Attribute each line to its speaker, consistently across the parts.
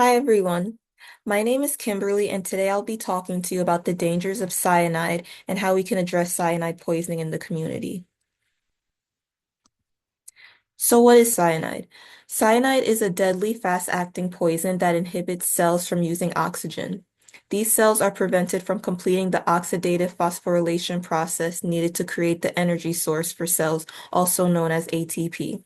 Speaker 1: Hi, everyone. My name is Kimberly, and today I'll be talking to you about the dangers of cyanide and how we can address cyanide poisoning in the community. So, what is cyanide? Cyanide is a deadly, fast-acting poison that inhibits cells from using oxygen. These cells are prevented from completing the oxidative phosphorylation process needed to create the energy source for cells, also known as ATP.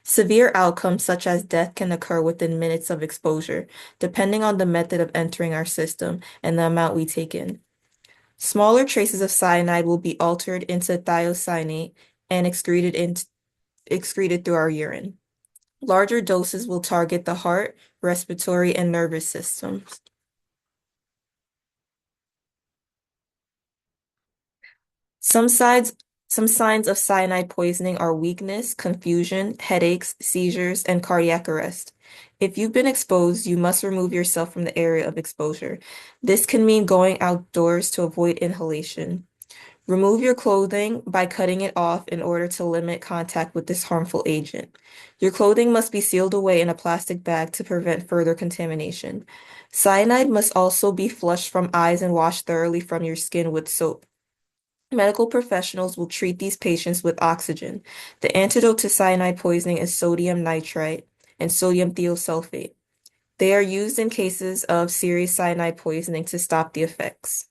Speaker 1: Severe outcomes such as death can occur within minutes of exposure, depending on the method of entering our system and the amount we take in. Smaller traces of cyanide will be altered into thiocyanate and excreted through our urine. Larger doses will target the heart, respiratory, and nervous systems. Some signs, some signs of cyanide poisoning are weakness, confusion, headaches, seizures, and cardiac arrest. If you've been exposed, you must remove yourself from the area of exposure. This can mean going outdoors to avoid inhalation. Remove your clothing by cutting it off in order to limit contact with this harmful agent. Your clothing must be sealed away in a plastic bag to prevent further contamination. Cyanide must also be flushed from eyes and washed thoroughly from your skin with soap. Medical professionals will treat these patients with oxygen. The antidote to cyanide poisoning is sodium nitrite and sodium thiosulfate. They are used in cases of serious cyanide poisoning to stop the effects.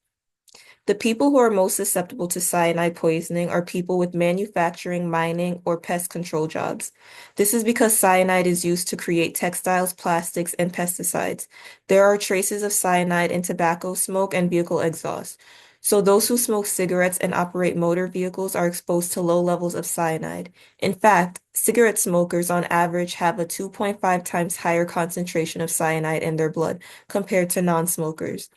Speaker 1: The people who are most susceptible to cyanide poisoning are people with manufacturing, mining, or pest control jobs. This is because cyanide is used to create textiles, plastics, and pesticides. There are traces of cyanide in tobacco smoke and vehicle exhaust. So those who smoke cigarettes and operate motor vehicles are exposed to low levels of cyanide. In fact, cigarette smokers on average have a 2.5 times higher concentration of cyanide in their blood compared to non-smokers.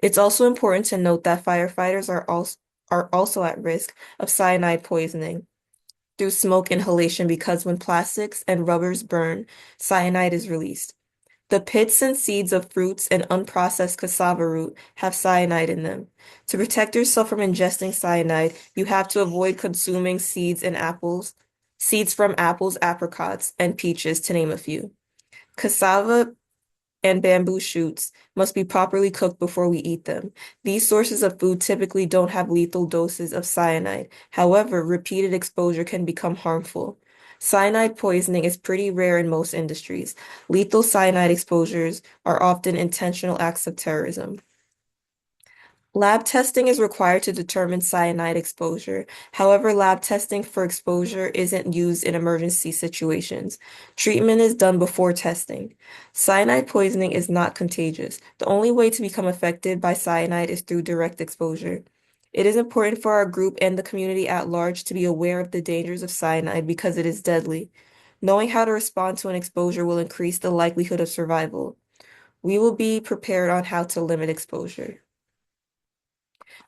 Speaker 1: It's also important to note that firefighters are also at risk of cyanide poisoning through smoke inhalation because when plastics and rubbers burn, cyanide is released. The pits and seeds of fruits and unprocessed cassava root have cyanide in them. To protect yourself from ingesting cyanide, you have to avoid consuming seeds from apples, apricots, and peaches, to name a few. Cassava and bamboo shoots must be properly cooked before we eat them. These sources of food typically don't have lethal doses of cyanide. However, repeated exposure can become harmful. Cyanide poisoning is pretty rare in most industries. Lethal cyanide exposures are often intentional acts of terrorism. Lab testing is required to determine cyanide exposure. However, lab testing for exposure isn't used in emergency situations. Treatment is done before testing. Cyanide poisoning is not contagious. The only way to become affected by cyanide is through direct exposure. It is important for our group and the community at large to be aware of the dangers of cyanide because it is deadly. Knowing how to respond to an exposure will increase the likelihood of survival. We will be prepared on how to limit exposure.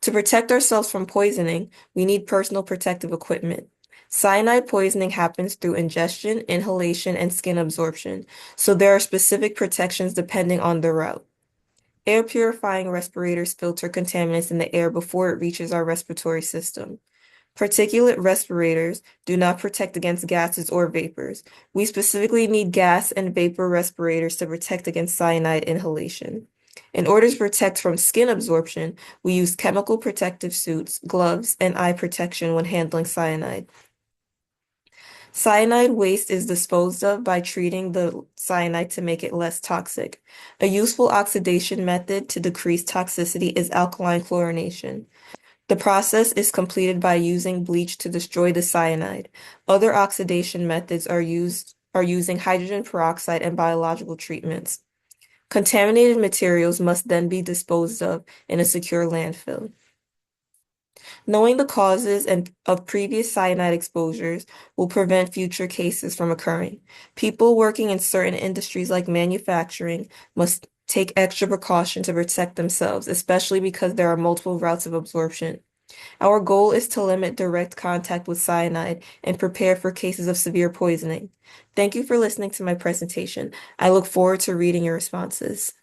Speaker 1: To protect ourselves from poisoning, we need personal protective equipment. Cyanide poisoning happens through ingestion, inhalation, and skin absorption, so there are specific protections depending on the route. Air purifying respirators filter contaminants in the air before it reaches our respiratory system. Particulate respirators do not protect against gases or vapors. We specifically need gas and vapor respirators to protect against cyanide inhalation. In order to protect from skin absorption, we use chemical protective suits, gloves, and eye protection when handling cyanide. Cyanide waste is disposed of by treating the cyanide to make it less toxic. A useful oxidation method to decrease toxicity is alkaline chlorination. The process is completed by using bleach to destroy the cyanide. Other oxidation methods are using hydrogen peroxide and biological treatments. Contaminated materials must then be disposed of in a secure landfill. Knowing the causes of previous cyanide exposures will prevent future cases from occurring. People working in certain industries like manufacturing must take extra precaution to protect themselves, especially because there are multiple routes of absorption. Our goal is to limit direct contact with cyanide and prepare for cases of severe poisoning. Thank you for listening to my presentation. I look forward to reading your responses.